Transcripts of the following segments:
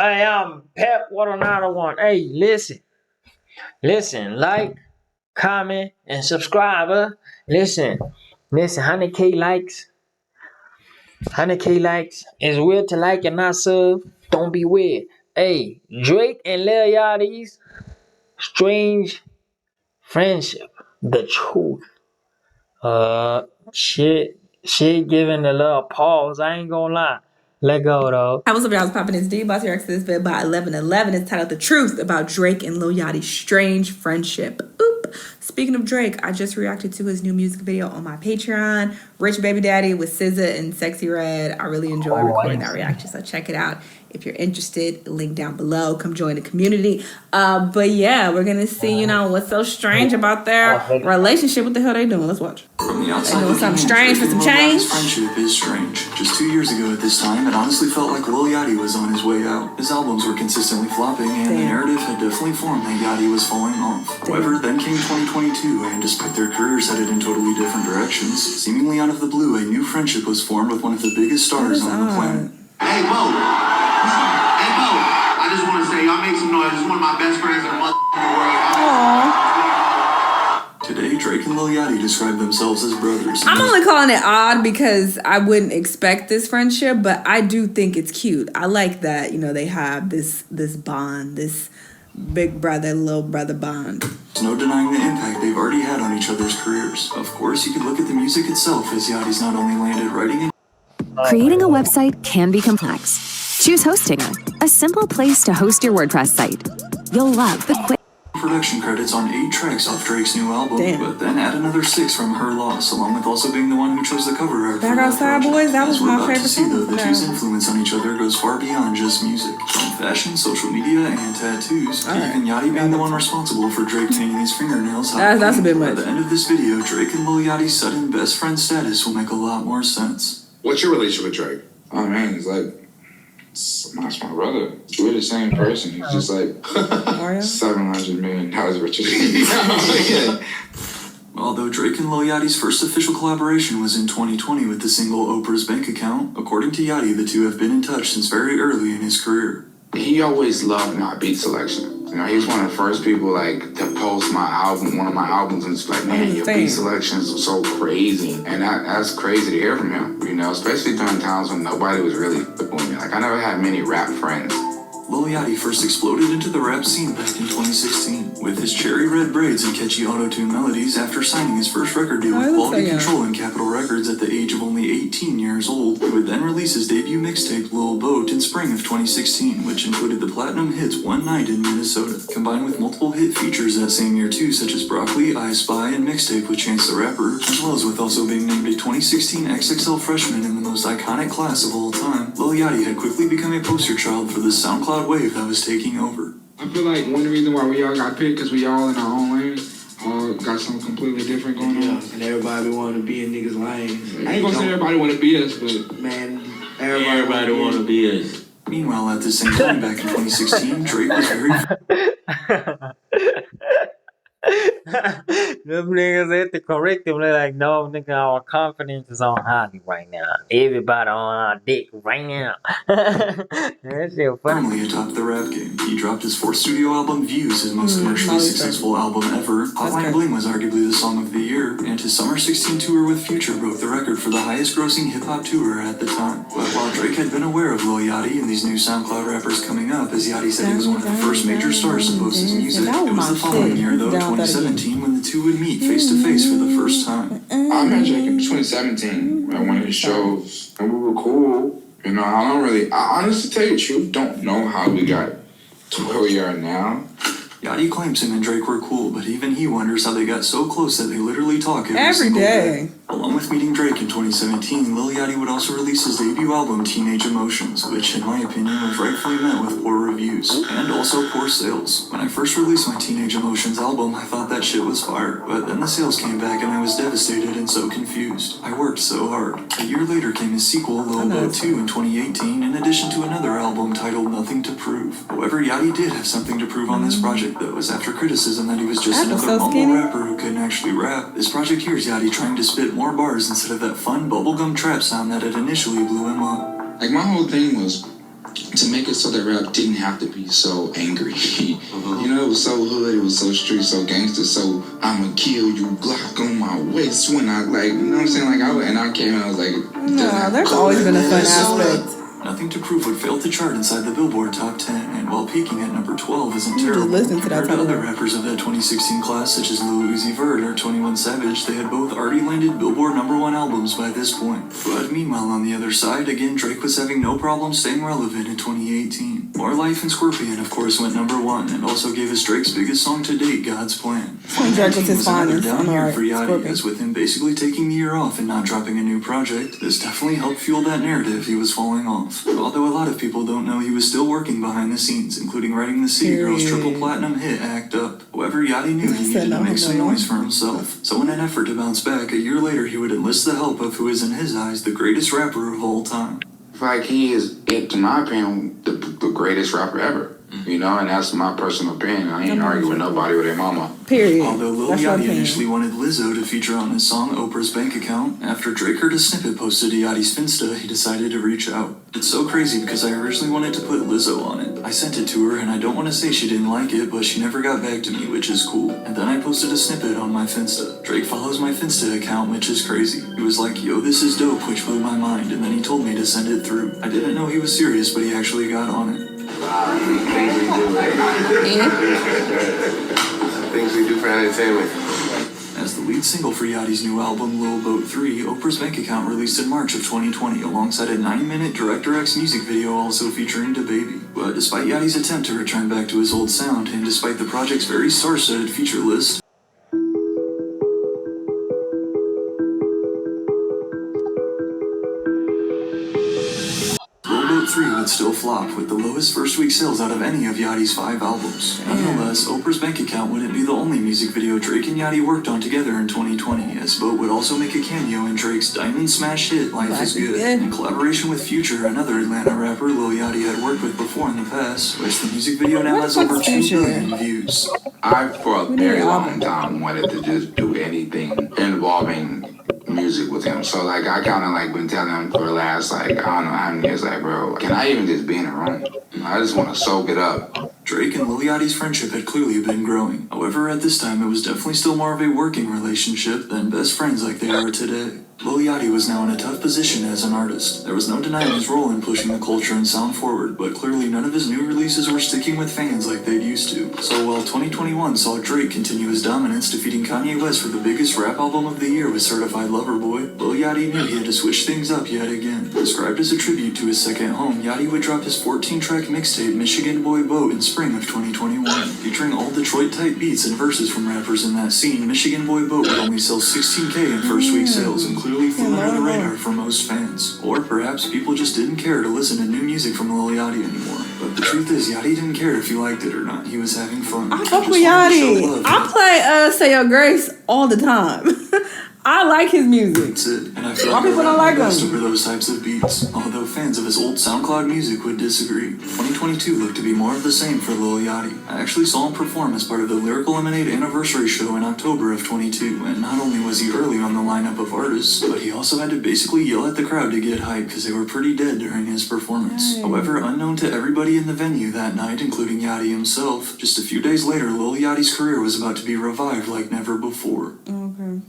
Hey, I'm Pep. What another one? Hey, listen, like, comment, and subscribe. Listen, 100K likes, 100K likes. It's weird to like and not sub. Don't be weird. Hey, Drake and Lil Yachty's strange friendship. The truth. Uh, shit, shit, giving a little pause. I ain't gonna lie. Let go though. What's up, y'all? It's popping this D. Boss here. This vid by 1111. It's titled "The Truth About Drake and Lil Yachty's Strange Friendship." Oop. Speaking of Drake, I just reacted to his new music video on my Patreon, "Rich Baby Daddy" with SZA and Sexy Red. I really enjoy recording that reaction, so check it out if you're interested. Link down below. Come join the community. But yeah, we're gonna see, what's so strange about their relationship. What the hell they doing? Let's watch. From the outside, doing something strange for some change. Friendship is strange. Just 2 years ago at this time, it honestly felt like Lil Yachty was on his way out. His albums were consistently flopping, and the narrative had definitely formed that Yachty was falling off. However, then came 2022, and despite their careers headed in totally different directions, seemingly out of the blue, a new friendship was formed with one of the biggest stars on the planet. Hey, Bo. Hey, Bo. I just want to say, y'all make some noise. This is one of my best friends in the world. Today, Drake and Lil Yachty describe themselves as brothers. I'm only calling it odd because I wouldn't expect this friendship, but I do think it's cute. I like that, they have this bond, this big brother, little brother bond. There's no denying the impact they've already had on each other's careers. Of course, you could look at the music itself, as Yachty's not only landed writing and creating a website can be complex. Choose Hostinger, a simple place to host your WordPress site. You'll love the quick production credits on 8 tracks off Drake's new album, but then add another 6 from Her Loss, along with also being the one who chose the cover art. Back Outside Boys, that was my favorite song. Though, the two's influence on each other goes far beyond just music. From fashion, social media, and tattoos, to even Yachty being the one responsible for Drake painting his fingernails. That's a bit much. By the end of this video, Drake and Lil Yachty's sudden best friend status will make a lot more sense. What's your relationship with Drake? Oh man, it's like, that's my brother. We're the same person. He's just like $700 million richer than me. Although Drake and Lil Yachty's first official collaboration was in 2020 with the single Oprah's Bank Account, according to Yachty, the two have been in touch since very early in his career. He always loved my beat selection. He was one of the first people to post my album, one of my albums, and it's like, man, your beat selections are so crazy. And that's crazy to hear from him, especially during times when nobody was really doing me. I never had many rap friends. Lil Yachty first exploded into the rap scene back in 2016 with his cherry red braids and catchy auto-tune melodies after signing his first record deal with Quality Control and Capitol Records at the age of only 18 years old. He would then release his debut mixtape Lil Boat in spring of 2016, which included the platinum hits One Night in Minnesota, combined with multiple hit features that same year too, such as Broccoli, I Spy, and Mixtape with Chance the Rapper, as well as with also being named a 2016 XXL freshman in the most iconic class of all time. Lil Yachty had quickly become a poster child for the SoundCloud wave that was taking over. I feel like one reason why we all got picked because we all in our own lane, all got something completely different going on. And everybody want to be in niggas' lane. I ain't gonna say everybody want to be us, but man, everybody want to be us. Meanwhile, at the same time back in 2016, Drake was very Them niggas had to correct him. They're like, no, nigga, our confidence is on high right now. Everybody on our dick right now. That shit funny. firmly atop the rap game. He dropped his 4th studio album, Views, his most commercially successful album ever. Hotline Bling was arguably the song of the year, and his Summer 16 tour with Future broke the record for the highest grossing hip-hop tour at the time. But while Drake had been aware of Lil Yachty and these new SoundCloud rappers coming up, as Yachty said he was one of the first major stars to post his music, it was the following year, though, 2017, when the two would meet face-to-face for the first time. I met Drake in 2017 at one of his shows, and we were cool. I honestly tell you the truth, don't know how we got to where we are now. Yachty claims him and Drake were cool, but even he wonders how they got so close that they literally talk every single day. Along with meeting Drake in 2017, Lil Yachty would also release his debut album, Teenage Emotions, which, in my opinion, was rightfully met with poor reviews, and also poor sales. When I first released my Teenage Emotions album, I thought that shit was fire, but then the sales came back and I was devastated and so confused. I worked so hard. A year later came his sequel, Lil Boat 2, in 2018, in addition to another album titled Nothing to Prove. However, Yachty did have something to prove on this project, though, as after criticism that he was just another mumble rapper who couldn't actually rap. This project here's Yachty trying to spit more bars instead of that fun bubblegum trap sound that had initially blew him up. My whole thing was to make it so that rap didn't have to be so angry. You know, it was so hood, it was so street, so gangster, so I'ma kill you, Glock on my waist when I, like, you know what I'm saying? Like, I came and I was like, No, there's always been a fun aspect. Nothing to Prove would fail to chart inside the Billboard Top 10, and while peaking at number 12 isn't You just terrible, listen to that compared to other title. rappers of that 2016 class such as Lil Uzi Vert or 21 Savage, they had both already landed Billboard #1 albums by this point. But meanwhile, on the other side, again, Drake was having no problem staying relevant in 2018. More Life and Scorpion, of course, went #1, and also gave us Drake's biggest song to date, God's Plan. Drake was his another finest. down year Alright, for Yachty, Scorpion. as with him basically taking the year off and not dropping a new project, this definitely helped fuel that narrative he was falling off. Although a lot of people don't know he was still working behind the scenes, including writing the City Girls triple platinum hit Act Up. However, Yachty knew he needed to make some noise for himself. So in an effort to bounce back, a year later he would enlist the help of who is in his eyes the greatest rapper of all time. Like, he is, in my opinion, the greatest rapper ever. You know, and that's my personal opinion. I ain't arguing with nobody with their mama. Period. Although Lil That's your Yachty opinion. initially wanted Lizzo to feature on his song Oprah's Bank Account, after Drake heard a snippet posted to Yachty's Finsta, he decided to reach out. It's so crazy because I originally wanted to put Lizzo on it. I sent it to her and I don't want to say she didn't like it, but she never got back to me, which is cool. And then I posted a snippet on my Finsta. Drake follows my Finsta account, which is crazy. He was like, yo, this is dope, which blew my mind, and then he told me to send it through. I didn't know he was serious, but he actually got on it. Things we do, things we do for entertainment. As the lead single for Yachty's new album, Lil Boat 3, Oprah's Bank Account released in March of 2020 alongside a 9-minute Director X music video also featuring DaBaby. But despite Yachty's attempt to return back to his old sound, and despite the project's very star-studded feature list, Lil Boat 3 would still flop, with the lowest first-week sales out of any of Yachty's 5 albums. Nonetheless, Oprah's Bank Account wouldn't be the only music video Drake and Yachty worked on together in 2020, as Boat would also make a cameo in Drake's diamond smash hit Life is Good, in collaboration with Future, another Atlanta rapper Lil Yachty had worked with before in the past, which the music video now has over 2 billion views. I, for a very long time, wanted to just do anything involving music with him. So, like, I kind of, like, been telling him for the last, like, I don't know how many years, like, bro, can I even just be in a room? I just want to soak it up. Drake and Lil Yachty's friendship had clearly been growing. However, at this time, it was definitely still more of a working relationship than best friends like they are today. Lil Yachty was now in a tough position as an artist. There was no denying his role in pushing the culture and sound forward, but clearly none of his new releases were sticking with fans like they'd used to. So while 2021 saw Drake continue his dominance, defeating Kanye West for the biggest rap album of the year with Certified Lover Boy, Lil Yachty knew he had to switch things up yet again. Described as a tribute to his second home, Yachty would drop his 14-track mixtape Michigan Boy Boat in spring of 2021. Featuring all Detroit-type beats and verses from rappers in that scene, Michigan Boy Boat would only sell $16K in first-week sales, and clearly flew under the radar for most fans. Or perhaps people just didn't care to listen to new music from Lil Yachty anymore. But the truth is, Yachty didn't care if you liked it or not. He was having fun. I fuck with Yachty. I play Say Your Grace all the time. I like his music. That's it. And I feel Why like people don't like him? over those types of beats, although fans of his old SoundCloud music would disagree. 2022 looked to be more of the same for Lil Yachty. I actually saw him perform as part of the Lyrical Lemonade anniversary show in October of 22, and not only was he early on the lineup of artists, but he also had to basically yell at the crowd to get hype because they were pretty dead during his performance. However, unknown to everybody in the venue that night, including Yachty himself, just a few days later, Lil Yachty's career was about to be revived like never before. Okay.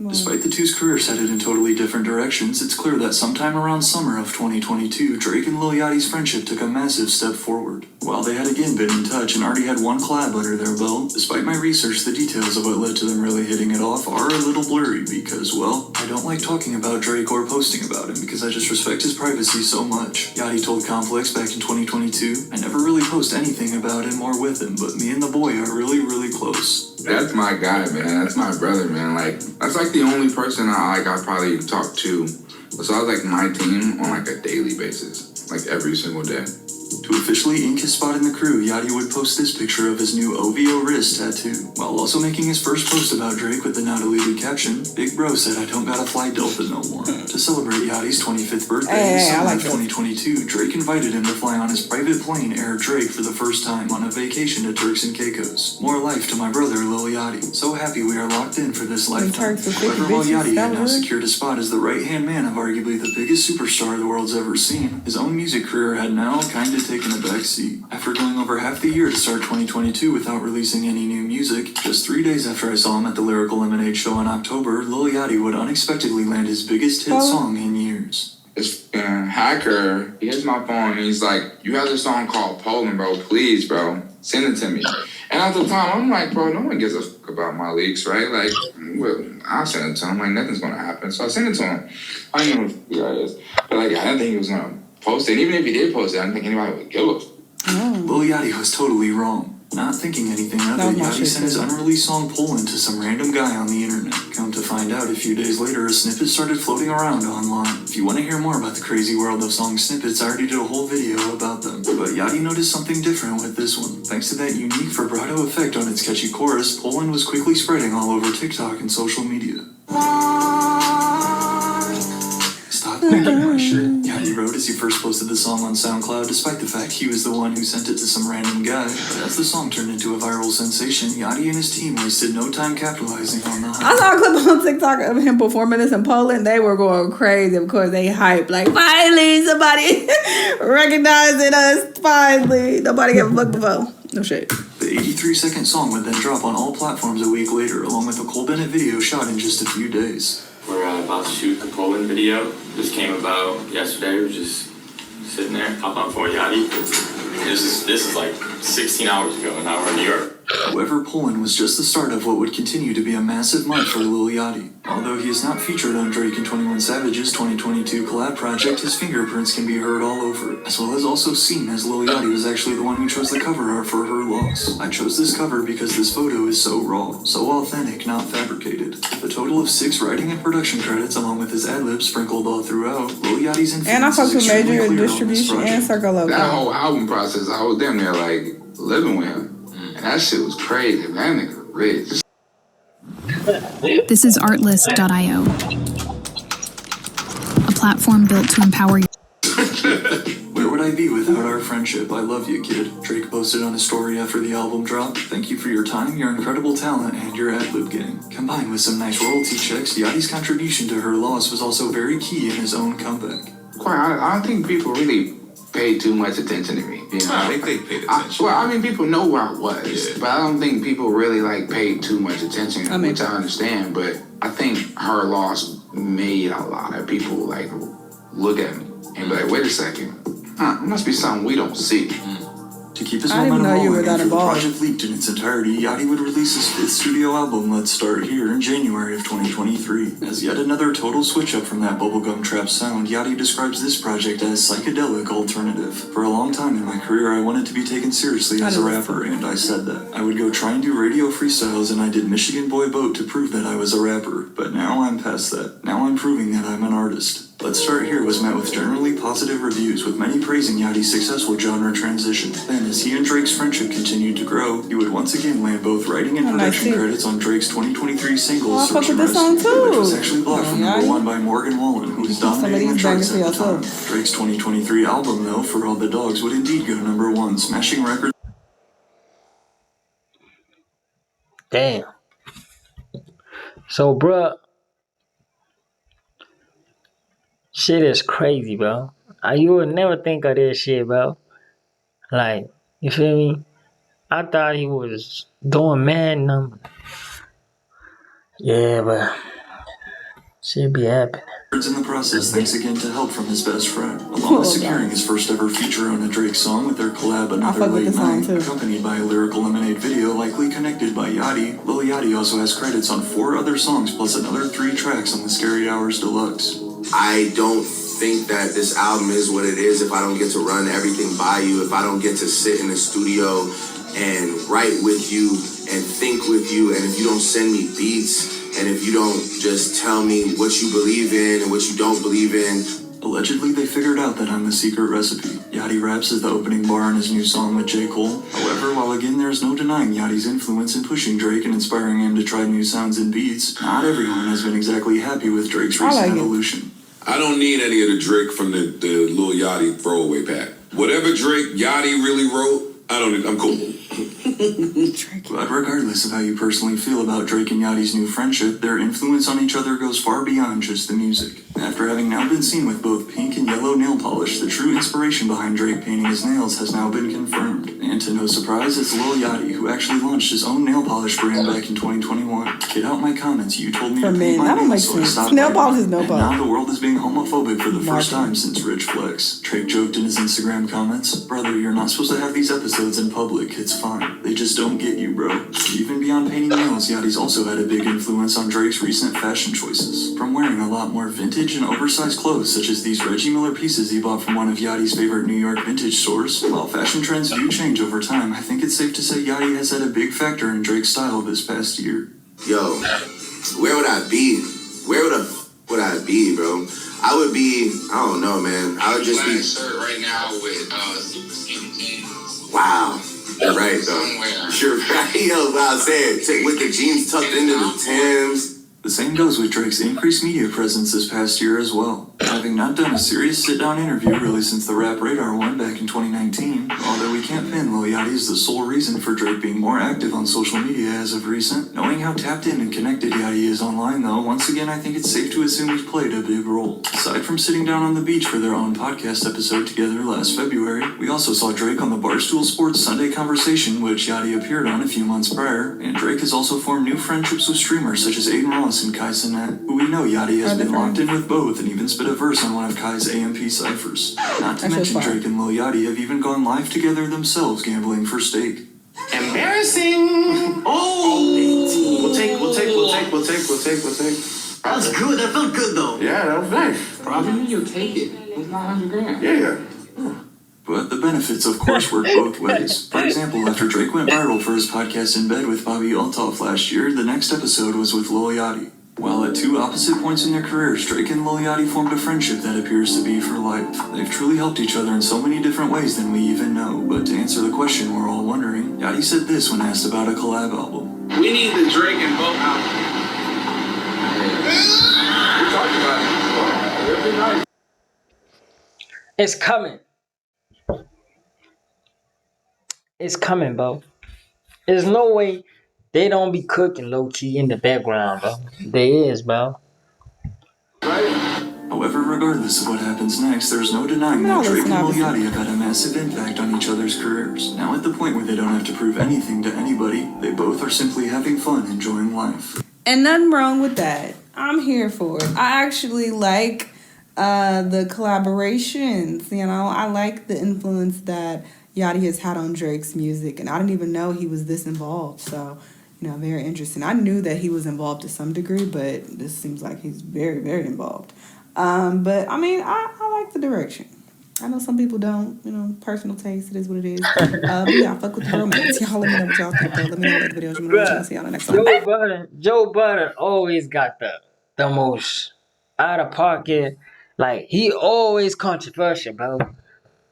Despite the two's careers headed in totally different directions, it's clear that sometime around summer of 2022, Drake and Lil Yachty's friendship took a massive step forward. While they had again been in touch and already had one collab under their belt, despite my research, the details of what led to them really hitting it off are a little blurry because, well, I don't like talking about Drake or posting about him because I just respect his privacy so much. Yachty told Complex back in 2022, I never really post anything about him or with him, but me and the boy are really, really close. That's my guy, man. That's my brother, man. Like, that's like the only person I probably talk to. So I was like my team on like a daily basis, like every single day. To officially ink his spot in the crew, Yachty would post this picture of his new OVO wrist tattoo, while also making his first post about Drake with the now deleted caption, "Big bro said I don't gotta fly Delta no more." To celebrate Yachty's 25th birthday in the summer of 2022, Drake invited him to fly on his private plane Air Drake for the first time on a vacation to Turks and Caicos. More life to my brother Lil Yachty. So happy we are locked in for this lifetime. However, while Yachty had now secured a spot as the right-hand man of arguably the biggest superstar the world's ever seen, his own music career had now kinda taken a backseat. After going over half the year to start 2022 without releasing any new music, just 3 days after I saw him at the Lyrical Lemonade show in October, Lil Yachty would unexpectedly land his biggest hit song in years. This hacker, he hits my phone and he's like, "You have this song called Poland, bro. Please, bro, send it to me." And at the time, I'm like, bro, no one gives a fuck about my leaks, right? Like, well, I'll send it to him. Like, nothing's gonna happen. So I sent it to him. I don't know who the guy is, but like, I didn't think he was gonna post it. And even if he did post it, I didn't think anybody would give a fuck. Lil Yachty was totally wrong. Not thinking anything of it, Yachty sent his unreleased song Poland to some random guy on the internet. Come to find out, a few days later, a snippet started floating around online. If you want to hear more about the crazy world of song snippets, I already did a whole video about them. But Yachty noticed something different with this one. Thanks to that unique vibrato effect on its catchy chorus, Poland was quickly spreading all over TikTok and social media. Stop thinking my shit. Yachty wrote as he first posted the song on SoundCloud, despite the fact he was the one who sent it to some random guy. But as the song turned into a viral sensation, Yachty and his team wasted no time capitalizing on the hype. I saw a clip on TikTok of him performing this in Poland. They were going crazy. Of course, they hyped. Like, finally, somebody recognizing us. Finally. Nobody gave a fuck before. No shit. The 83-second song would then drop on all platforms a week later, along with a Cole Bennett video shot in just a few days. We're about to shoot the Poland video. This came about yesterday. We were just sitting there, hop on for Yachty. This is like 16 hours ago, and now we're in New York. However, Poland was just the start of what would continue to be a massive month for Lil Yachty. Although he is not featured on Drake and 21 Savage's 2022 collab project, his fingerprints can be heard all over it, as well as also seen, as Lil Yachty was actually the one who chose the cover art for Her Loss. I chose this cover because this photo is so raw, so authentic, not fabricated. With a total of 6 writing and production credits, along with his ad-libs sprinkled all throughout, Lil Yachty's influence And I fucked with extremely Major clear on this Distribution project. and Circle Loco. That whole album process, I was damn near like living with him. And that shit was crazy. That nigga rich. This is Artlist.io, a platform built to empower you. Where would I be without our friendship? I love you, kid. Drake posted on his story after the album dropped. Thank you for your time, your incredible talent, and your ad-lib game. Combined with some nice royalty checks, Yachty's contribution to Her Loss was also very key in his own comeback. I don't think people really paid too much attention to me. You know? I think they paid attention. I mean, people know where I was, but I don't think people really like paid too much attention, which I understand. But I think Her Loss made a lot of people like look at me and be like, "Wait a second, it must be something we don't see." To keep his momentum rolling after the project leaked in its entirety, Yachty would release his 5th studio album, Let's Start Here, in January of 2023. As yet another total switch-up from that bubblegum trap sound, Yachty describes this project as psychedelic alternative. For a long time in my career, I wanted to be taken seriously as a rapper, and I said that. I would go try and do radio freestyles, and I did Michigan Boy Boat to prove that I was a rapper. But now I'm past that. Now I'm proving that I'm an artist. Let's Start Here was met with generally positive reviews, with many praising Yachty's successful genre transition. Then, as he and Drake's friendship continued to grow, he would once again land both writing and production credits on Drake's 2023 single, Search and Rescue, which was actually blocked from #1 by Morgan Wallen, who was dominating the charts at the time. Drake's 2023 album, though, For All the Dogs, would indeed go #1, smashing records. Damn. So, bruh, shit is crazy, bro. You would never think of this shit, bro. Like, you feel me? I thought he was doing mad numbers. Yeah, but shit be happening. In the process, thanks again to help from his best friend, along with securing his first ever feature on a Drake song with their collab Another Late Night, accompanied by a Lyrical Lemonade video likely connected by Yachty. Lil Yachty also has credits on 4 other songs plus another 3 tracks on the Scary Hours Deluxe. I don't think that this album is what it is if I don't get to run everything by you, if I don't get to sit in the studio and write with you and think with you, and if you don't send me beats, and if you don't just tell me what you believe in and what you don't believe in, Allegedly, they figured out that I'm the secret recipe. Yachty raps as the opening bar in his new song with J. Cole. However, while again there's no denying Yachty's influence in pushing Drake and inspiring him to try new sounds and beats, not everyone has been exactly happy with Drake's recent evolution. I don't need any of the Drake from the Lil Yachty throwaway pack. Whatever Drake Yachty really wrote, I'm cool. But regardless of how you personally feel about Drake and Yachty's new friendship, their influence on each other goes far beyond just the music. After having now been seen with both pink and yellow nail polish, the true inspiration behind Drake painting his nails has now been confirmed. And to no surprise, it's Lil Yachty who actually launched his own nail polish brand back in 2021. Get out my comments, you told me to paint my nails, so I stopped. Nail polish is no polish. And now the world is being homophobic for the first time since Rich Flex. Drake joked in his Instagram comments, "Brother, you're not supposed to have these episodes in public, it's fine. They just don't get you, bro." Even beyond painting nails, Yachty's also had a big influence on Drake's recent fashion choices. From wearing a lot more vintage and oversized clothes, such as these Reggie Miller pieces he bought from one of Yachty's favorite New York vintage stores. While fashion trends do change over time, I think it's safe to say Yachty has had a big factor in Drake's style this past year. Yo, where would I be? Where would I be, bro? I would be, I don't know, man. I would just be. Shirt right now with super skinny jeans. Wow. You're right, though. You're right, yo, what I said. With the jeans tucked into the Timbs. The same goes with Drake's increased media presence this past year as well. Having not done a serious sit-down interview really since the Rap Radar one back in 2019, although we can't pin Lil Yachty as the sole reason for Drake being more active on social media as of recent. Knowing how tapped in and connected Yachty is online though, once again I think it's safe to assume he's played a big role. Aside from sitting down on the beach for their own podcast episode together last February, we also saw Drake on the Barstool Sports Sunday Conversation, which Yachty appeared on a few months prior, and Drake has also formed new friendships with streamers such as Aiden Ross and Kai Cenat, who we know Yachty has been locked in with both and even spit a verse on one of Kai's AMP ciphers. Not to mention Drake and Lil Yachty have even gone live together themselves gambling for steak. Embarrassing. Oh. We'll take. That was good. That felt good though. Yeah, that was nice. Probably you'll take it. It's $900 grand. Yeah. But the benefits, of course, work both ways. For example, after Drake went viral for his podcast In Bed with Bobby Altoff last year, the next episode was with Lil Yachty. While at two opposite points in their careers, Drake and Lil Yachty formed a friendship that appears to be for life. They've truly helped each other in so many different ways than we even know. But to answer the question we're all wondering, Yachty said this when asked about a collab album. We need the Drake and Boat album. We talked about it. It'll be nice. It's coming. It's coming, bro. There's no way they don't be cooking low-key in the background, bro. There is, bro. However, regardless of what happens next, there's no denying that Drake and Lil Yachty have had a massive impact on each other's careers. Now at the point where they don't have to prove anything to anybody, they both are simply having fun, enjoying life. And nothing wrong with that. I'm here for it. I actually like the collaborations, you know. I like the influence that Yachty has had on Drake's music, and I didn't even know he was this involved, so, you know, very interesting. I knew that he was involved to some degree, but this seems like he's very, very involved. But, I mean, I like the direction. I know some people don't, you know, personal taste, it is what it is. But yeah, fuck with the romance. Y'all let me know what y'all think, though. Let me know what videos you want to see on the next one. Joe Budden always got the most out of pocket, like, he always controversial, bro.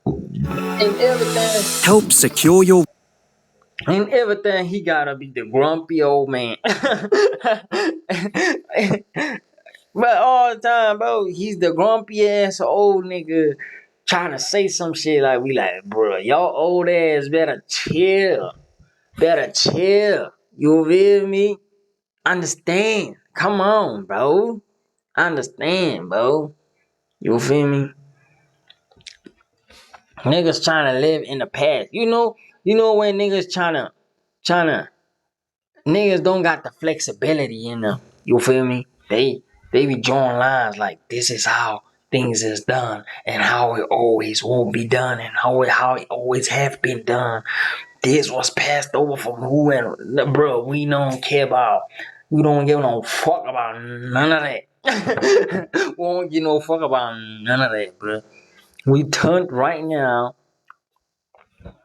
And everything. Help secure your. And everything, he gotta be the grumpy old man. But all the time, bro, he's the grumpy ass old nigga trying to say some shit like, we like, bro, y'all old ass better chill. Better chill. You feel me? Understand. Come on, bro. Understand, bro. You feel me? Niggas trying to live in the past. You know when niggas trying to, niggas don't got the flexibility in them. You feel me? They be drawing lines like, this is how things is done and how it always won't be done and how it always have been done. This was passed over from who and, bro, we don't care about, we don't give no fuck about none of that. We don't give no fuck about none of that, bro. We turned right now.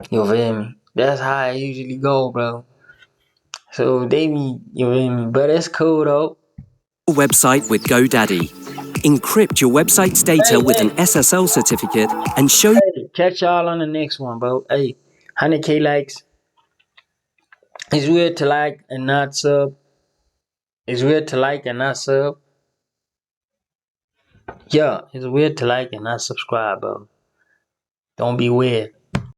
You feel me? That's how it usually go, bro. So they be, you feel me? But it's cool though. Website with GoDaddy. encrypt your website's data with an SSL certificate, and show... Hey, catch y'all on the next one, bro. Hey, 100K likes. It's weird to like and not sub. It's weird to like and not sub. Yeah, it's weird to like and not subscribe, bro. Don't be weird.